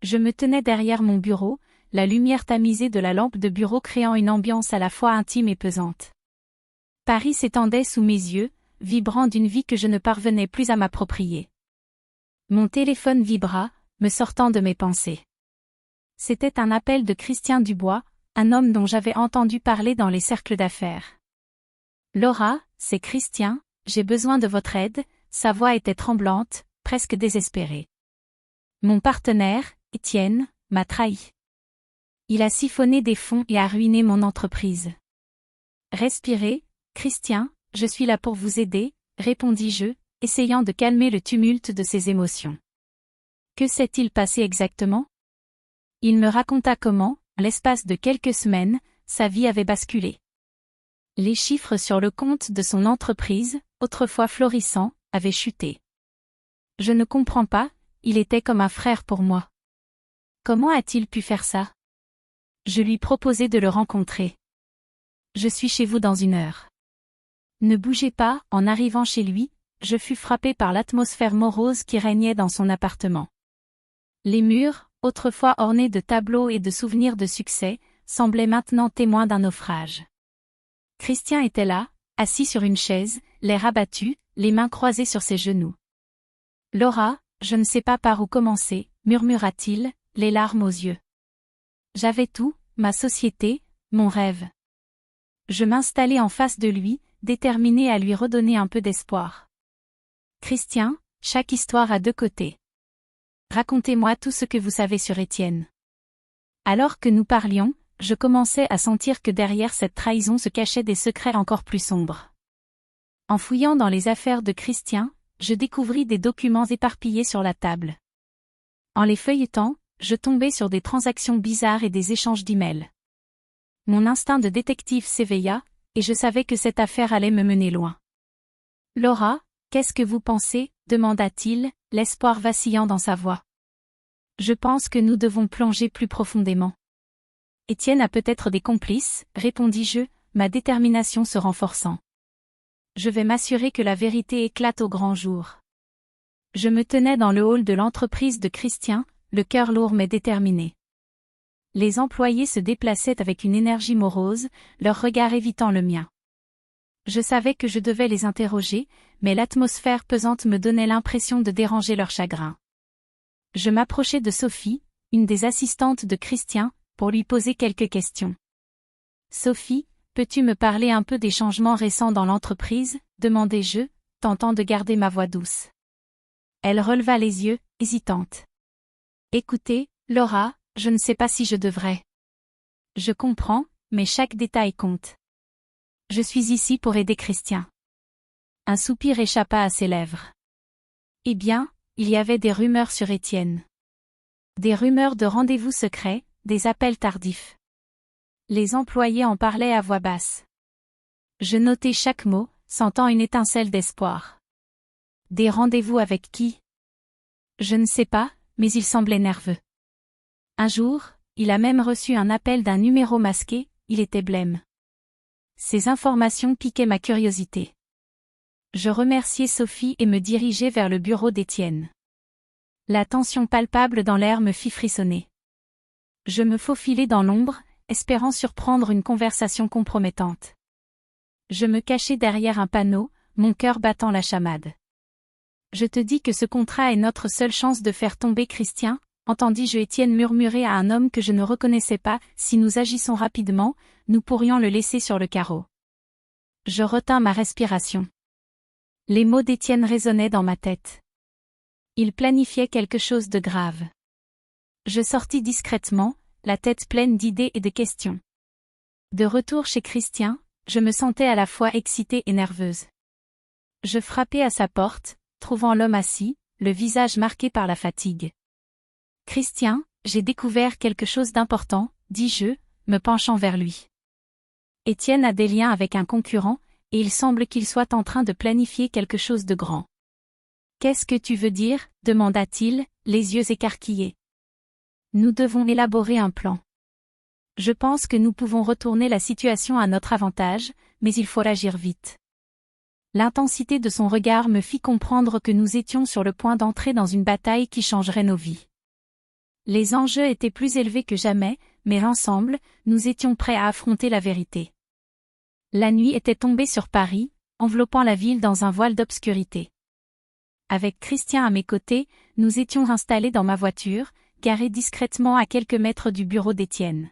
Je me tenais derrière mon bureau, la lumière tamisée de la lampe de bureau créant une ambiance à la fois intime et pesante. Paris s'étendait sous mes yeux, vibrant d'une vie que je ne parvenais plus à m'approprier. Mon téléphone vibra, me sortant de mes pensées. C'était un appel de Christian Dubois, un homme dont j'avais entendu parler dans les cercles d'affaires. Laura, c'est Christian, j'ai besoin de votre aide, sa voix était tremblante, presque désespérée. Mon partenaire, Étienne, m'a trahi. Il a siphonné des fonds et a ruiné mon entreprise. Respirez, Christian, je suis là pour vous aider, répondis-je, essayant de calmer le tumulte de ses émotions. Que s'est-il passé exactement? Il me raconta comment, en l'espace de quelques semaines, sa vie avait basculé. Les chiffres sur le compte de son entreprise, autrefois florissant, avaient chuté. Je ne comprends pas, il était comme un frère pour moi. Comment a-t-il pu faire ça? Je lui proposai de le rencontrer. Je suis chez vous dans 1 heure. Ne bougez pas, en arrivant chez lui, je fus frappé par l'atmosphère morose qui régnait dans son appartement. Les murs, autrefois ornés de tableaux et de souvenirs de succès, semblaient maintenant témoins d'un naufrage. Christian était là, assis sur une chaise, l'air abattu, les mains croisées sur ses genoux. « Laura, je ne sais pas par où commencer, » murmura-t-il, les larmes aux yeux. J'avais tout, ma société, mon rêve. Je m'installai en face de lui, déterminé à lui redonner un peu d'espoir. « Christian, chaque histoire a 2 côtés. Racontez-moi tout ce que vous savez sur Étienne. » Alors que nous parlions, je commençais à sentir que derrière cette trahison se cachaient des secrets encore plus sombres. En fouillant dans les affaires de Christian, je découvris des documents éparpillés sur la table. En les feuilletant, je tombai sur des transactions bizarres et des échanges d'emails. Mon instinct de détective s'éveilla, et je savais que cette affaire allait me mener loin. « Laura, qu'est-ce que vous pensez ?» demanda-t-il, l'espoir vacillant dans sa voix. « Je pense que nous devons plonger plus profondément. » « Étienne a peut-être des complices, répondis-je, ma détermination se renforçant. Je vais m'assurer que la vérité éclate au grand jour. Je me tenais dans le hall de l'entreprise de Christian, le cœur lourd mais déterminé. Les employés se déplaçaient avec une énergie morose, leur regard évitant le mien. Je savais que je devais les interroger, mais l'atmosphère pesante me donnait l'impression de déranger leur chagrin. Je m'approchai de Sophie, une des assistantes de Christian, pour lui poser quelques questions. « Sophie, peux-tu me parler un peu des changements récents dans l'entreprise ?» demandai-je, tentant de garder ma voix douce. Elle releva les yeux, hésitante. « Écoutez, Laura, je ne sais pas si je devrais. Je comprends, mais chaque détail compte. Je suis ici pour aider Christian. » Un soupir échappa à ses lèvres. Eh bien, il y avait des rumeurs sur Étienne. Des rumeurs de rendez-vous secrets, des appels tardifs. Les employés en parlaient à voix basse. Je notai chaque mot, sentant une étincelle d'espoir. Des rendez-vous avec qui? Je ne sais pas, mais il semblait nerveux. Un jour, il a même reçu un appel d'un numéro masqué, il était blême. Ces informations piquaient ma curiosité. Je remerciai Sophie et me dirigeai vers le bureau d'Étienne. La tension palpable dans l'air me fit frissonner. Je me faufilai dans l'ombre, espérant surprendre une conversation compromettante. Je me cachai derrière un panneau, mon cœur battant la chamade. « Je te dis que ce contrat est notre seule chance de faire tomber Christian », entendis-je Étienne murmurer à un homme que je ne reconnaissais pas, « si nous agissons rapidement, nous pourrions le laisser sur le carreau. » Je retins ma respiration. Les mots d'Étienne résonnaient dans ma tête. Il planifiait quelque chose de grave. Je sortis discrètement, la tête pleine d'idées et de questions. De retour chez Christian, je me sentais à la fois excitée et nerveuse. Je frappai à sa porte, trouvant l'homme assis, le visage marqué par la fatigue. « Christian, j'ai découvert quelque chose d'important, » dis-je, me penchant vers lui. Étienne a des liens avec un concurrent, et il semble qu'il soit en train de planifier quelque chose de grand. « Qu'est-ce que tu veux dire ?» demanda-t-il, les yeux écarquillés. Nous devons élaborer un plan. Je pense que nous pouvons retourner la situation à notre avantage, mais il faut agir vite. L'intensité de son regard me fit comprendre que nous étions sur le point d'entrer dans une bataille qui changerait nos vies. Les enjeux étaient plus élevés que jamais, mais ensemble, nous étions prêts à affronter la vérité. La nuit était tombée sur Paris, enveloppant la ville dans un voile d'obscurité. Avec Christian à mes côtés, nous étions installés dans ma voiture, garée discrètement à quelques mètres du bureau d'Étienne.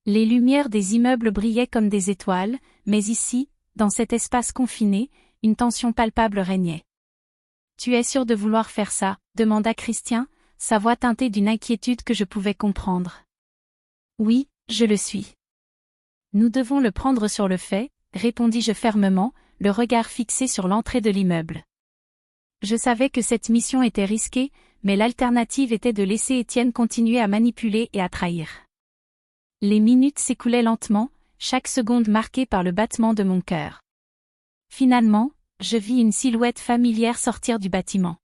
Les lumières des immeubles brillaient comme des étoiles, mais ici, dans cet espace confiné, une tension palpable régnait. « Tu es sûr de vouloir faire ça ?» demanda Christian, sa voix teintée d'une inquiétude que je pouvais comprendre. « Oui, je le suis. »« Nous devons le prendre sur le fait, » répondis-je fermement, le regard fixé sur l'entrée de l'immeuble. Je savais que cette mission était risquée, mais l'alternative était de laisser Étienne continuer à manipuler et à trahir. Les minutes s'écoulaient lentement, chaque seconde marquée par le battement de mon cœur. Finalement, je vis une silhouette familière sortir du bâtiment.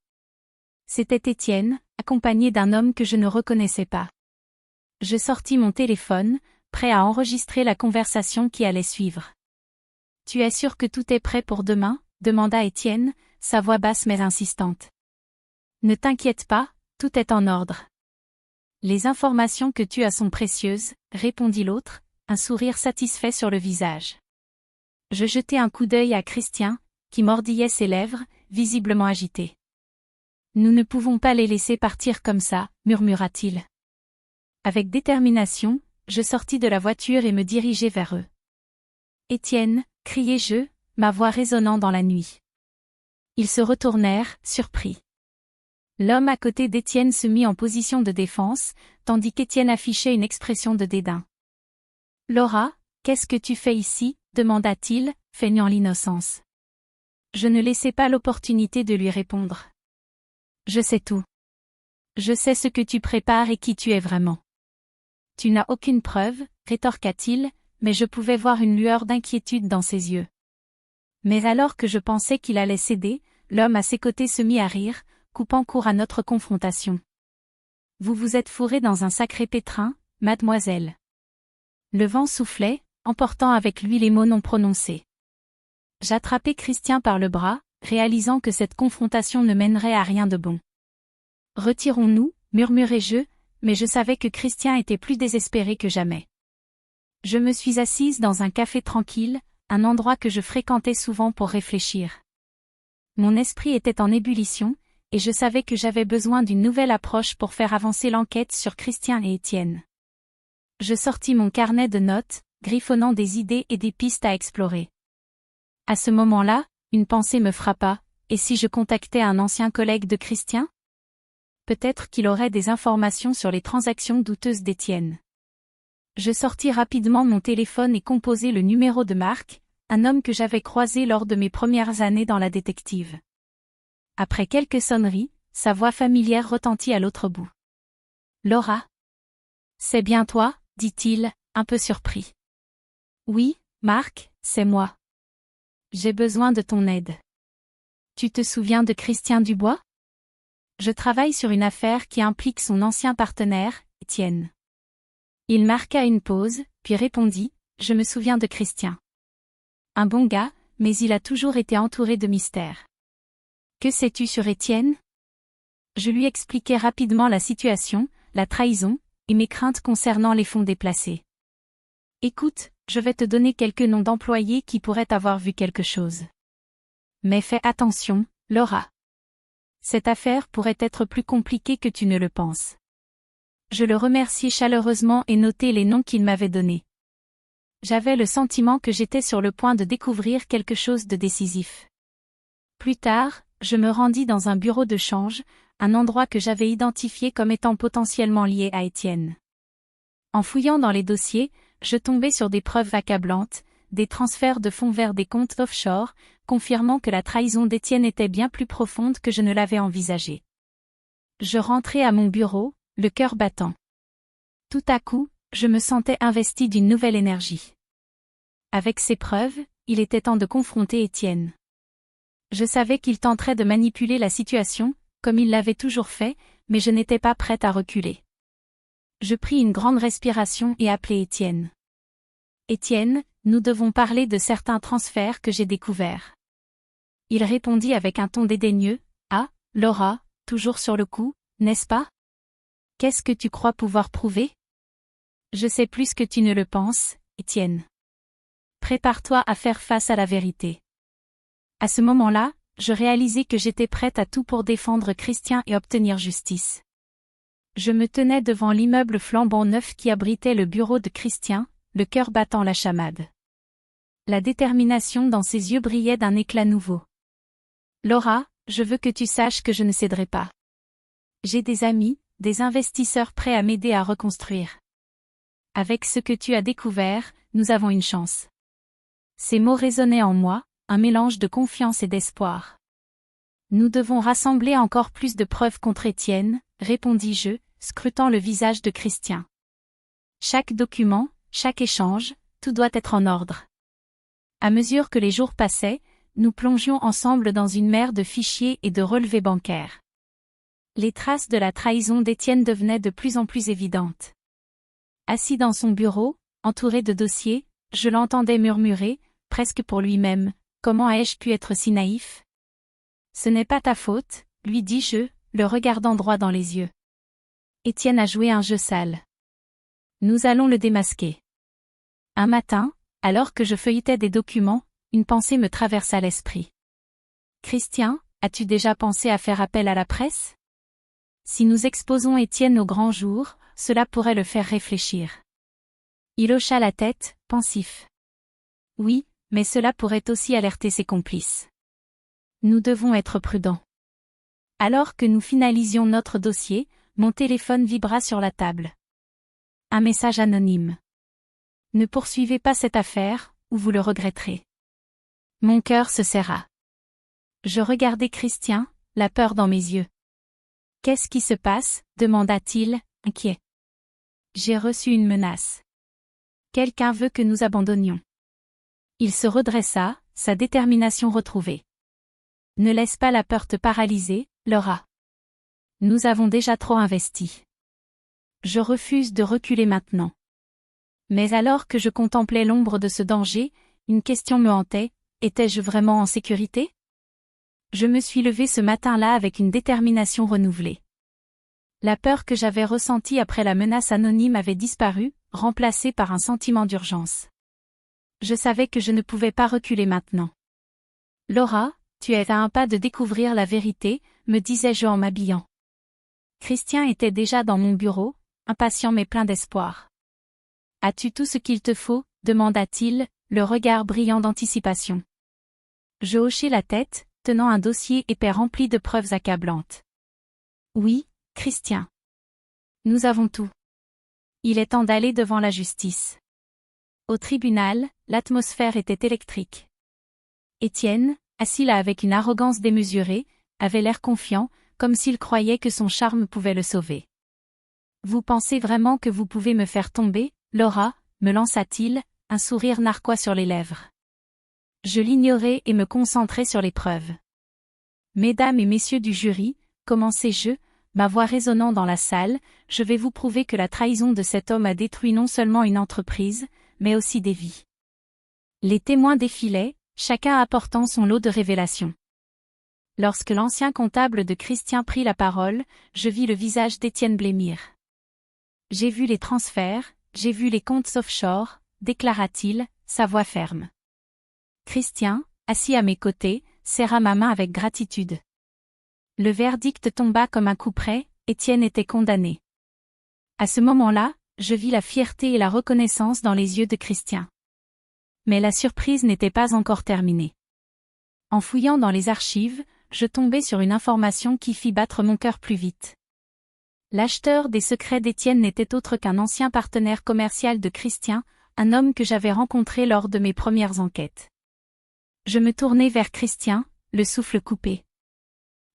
C'était Étienne, accompagné d'un homme que je ne reconnaissais pas. Je sortis mon téléphone, prêt à enregistrer la conversation qui allait suivre. « Tu es sûr que tout est prêt pour demain ?» demanda Étienne, sa voix basse mais insistante. « Ne t'inquiète pas, tout est en ordre. » « Les informations que tu as sont précieuses, » répondit l'autre, un sourire satisfait sur le visage. Je jetai un coup d'œil à Christian, qui mordillait ses lèvres, visiblement agité. « Nous ne pouvons pas les laisser partir comme ça, » murmura-t-il. Avec détermination, je sortis de la voiture et me dirigeai vers eux. « Étienne » criai-je, ma voix résonnant dans la nuit. Ils se retournèrent, surpris. L'homme à côté d'Étienne se mit en position de défense, tandis qu'Étienne affichait une expression de dédain. « Laura, qu'est-ce que tu fais ici ?» demanda-t-il, feignant l'innocence. Je ne laissai pas l'opportunité de lui répondre. « Je sais tout. Je sais ce que tu prépares et qui tu es vraiment. »« Tu n'as aucune preuve, » rétorqua-t-il, mais je pouvais voir une lueur d'inquiétude dans ses yeux. Mais alors que je pensais qu'il allait céder, l'homme à ses côtés se mit à rire, coupant court à notre confrontation. « Vous vous êtes fourré dans un sacré pétrin, mademoiselle. » Le vent soufflait, emportant avec lui les mots non prononcés. J'attrapai Christian par le bras, réalisant que cette confrontation ne mènerait à rien de bon. « Retirons-nous » murmurai-je, mais je savais que Christian était plus désespéré que jamais. Je me suis assise dans un café tranquille, un endroit que je fréquentais souvent pour réfléchir. Mon esprit était en ébullition, et je savais que j'avais besoin d'une nouvelle approche pour faire avancer l'enquête sur Christian et Étienne. Je sortis mon carnet de notes, griffonnant des idées et des pistes à explorer. À ce moment-là, une pensée me frappa, et si je contactais un ancien collègue de Christian ? Peut-être qu'il aurait des informations sur les transactions douteuses d'Étienne. Je sortis rapidement mon téléphone et composai le numéro de Marc, un homme que j'avais croisé lors de mes premières années dans la détective. Après quelques sonneries, sa voix familière retentit à l'autre bout. « Laura ? » ?»« C'est bien toi ?» dit-il, un peu surpris. « Oui, Marc, c'est moi. J'ai besoin de ton aide. Tu te souviens de Christian Dubois ? Je travaille sur une affaire qui implique son ancien partenaire, Étienne. » Il marqua une pause, puis répondit, « Je me souviens de Christian. Un bon gars, mais il a toujours été entouré de mystères. » « Que sais-tu sur Étienne ?» Je lui expliquai rapidement la situation, la trahison, et mes craintes concernant les fonds déplacés. « Écoute, je vais te donner quelques noms d'employés qui pourraient avoir vu quelque chose. Mais fais attention, Laura. Cette affaire pourrait être plus compliquée que tu ne le penses. » Je le remerciai chaleureusement et notai les noms qu'il m'avait donnés. J'avais le sentiment que j'étais sur le point de découvrir quelque chose de décisif. Plus tard, je me rendis dans un bureau de change, un endroit que j'avais identifié comme étant potentiellement lié à Étienne. En fouillant dans les dossiers, je tombai sur des preuves accablantes, des transferts de fonds vers des comptes offshore, confirmant que la trahison d'Étienne était bien plus profonde que je ne l'avais envisagé. Je rentrai à mon bureau, le cœur battant. Tout à coup, je me sentais investi d'une nouvelle énergie. Avec ces preuves, il était temps de confronter Étienne. Je savais qu'il tenterait de manipuler la situation, comme il l'avait toujours fait, mais je n'étais pas prête à reculer. Je pris une grande respiration et appelai Étienne. « Étienne, nous devons parler de certains transferts que j'ai découverts. » Il répondit avec un ton dédaigneux, « Ah, Laura, toujours sur le coup, n'est-ce pas ? Qu'est-ce que tu crois pouvoir prouver? Je sais plus que tu ne le penses, Étienne. Prépare-toi à faire face à la vérité. À ce moment-là, je réalisai que j'étais prête à tout pour défendre Christian et obtenir justice. Je me tenais devant l'immeuble flambant neuf qui abritait le bureau de Christian, le cœur battant la chamade. La détermination dans ses yeux brillait d'un éclat nouveau. Laura, je veux que tu saches que je ne céderai pas. J'ai des amis, des investisseurs prêts à m'aider à reconstruire. Avec ce que tu as découvert, nous avons une chance. Ces mots résonnaient en moi, un mélange de confiance et d'espoir. Nous devons rassembler encore plus de preuves contre Étienne, répondis-je, scrutant le visage de Christian. Chaque document, chaque échange, tout doit être en ordre. À mesure que les jours passaient, nous plongions ensemble dans une mer de fichiers et de relevés bancaires. Les traces de la trahison d'Étienne devenaient de plus en plus évidentes. Assis dans son bureau, entouré de dossiers, je l'entendais murmurer, presque pour lui-même, « Comment ai-je pu être si naïf ?» « Ce n'est pas ta faute, » lui dis-je, le regardant droit dans les yeux. Étienne a joué un jeu sale. Nous allons le démasquer. Un matin, alors que je feuilletais des documents, une pensée me traversa l'esprit. Christian, as-tu déjà pensé à faire appel à la presse? Si nous exposons Étienne au grand jour, cela pourrait le faire réfléchir. Il hocha la tête, pensif. Oui, mais cela pourrait aussi alerter ses complices. Nous devons être prudents. Alors que nous finalisions notre dossier, mon téléphone vibra sur la table. Un message anonyme. Ne poursuivez pas cette affaire, ou vous le regretterez. Mon cœur se serra. Je regardai Christian, la peur dans mes yeux. Qu'est-ce qui se passe? Demanda-t-il, inquiet. J'ai reçu une menace. Quelqu'un veut que nous abandonnions. Il se redressa, sa détermination retrouvée. Ne laisse pas la peur te paralyser, Laura. Nous avons déjà trop investi. Je refuse de reculer maintenant. Mais alors que je contemplais l'ombre de ce danger, une question me hantait, étais-je vraiment en sécurité? Je me suis levée ce matin-là avec une détermination renouvelée. La peur que j'avais ressentie après la menace anonyme avait disparu, remplacée par un sentiment d'urgence. Je savais que je ne pouvais pas reculer maintenant. Laura, tu es à un pas de découvrir la vérité, me disais-je en m'habillant. Christian était déjà dans mon bureau, impatient mais plein d'espoir. As-tu tout ce qu'il te faut? Demanda-t-il, le regard brillant d'anticipation. Je hochai la tête, tenant un dossier épais rempli de preuves accablantes. Oui, Christian. Nous avons tout. Il est temps d'aller devant la justice. Au tribunal, l'atmosphère était électrique. Étienne, assis là avec une arrogance démesurée, avait l'air confiant, comme s'il croyait que son charme pouvait le sauver. Vous pensez vraiment que vous pouvez me faire tomber, Laura? Me lança-t-il, un sourire narquois sur les lèvres. Je l'ignorais et me concentrais sur les preuves. Mesdames et messieurs du jury, commençai-je, ma voix résonnant dans la salle, je vais vous prouver que la trahison de cet homme a détruit non seulement une entreprise, mais aussi des vies. Les témoins défilaient, chacun apportant son lot de révélations. Lorsque l'ancien comptable de Christian prit la parole, je vis le visage d'Étienne blêmir. J'ai vu les transferts, j'ai vu les comptes offshore, déclara-t-il, sa voix ferme. Christian, assis à mes côtés, serra ma main avec gratitude. Le verdict tomba comme un coup près, Étienne était condamné. À ce moment-là, je vis la fierté et la reconnaissance dans les yeux de Christian. Mais la surprise n'était pas encore terminée. En fouillant dans les archives, je tombai sur une information qui fit battre mon cœur plus vite. L'acheteur des secrets d'Étienne n'était autre qu'un ancien partenaire commercial de Christian, un homme que j'avais rencontré lors de mes premières enquêtes. Je me tournai vers Christian, le souffle coupé.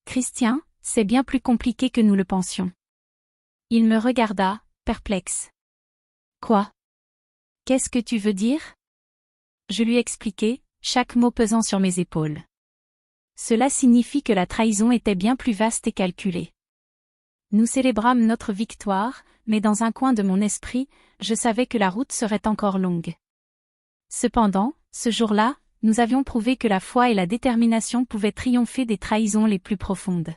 Christian, c'est bien plus compliqué que nous le pensions. Il me regarda, perplexe. Quoi? Qu'est-ce que tu veux dire? Je lui expliquai, chaque mot pesant sur mes épaules. Cela signifie que la trahison était bien plus vaste et calculée. Nous célébrâmes notre victoire, mais dans un coin de mon esprit, je savais que la route serait encore longue. Cependant, ce jour-là, nous avions prouvé que la foi et la détermination pouvaient triompher des trahisons les plus profondes.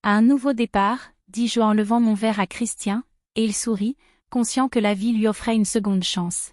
À un nouveau départ, dis-je en levant mon verre à Christian, et il sourit, conscient que la vie lui offrait une seconde chance.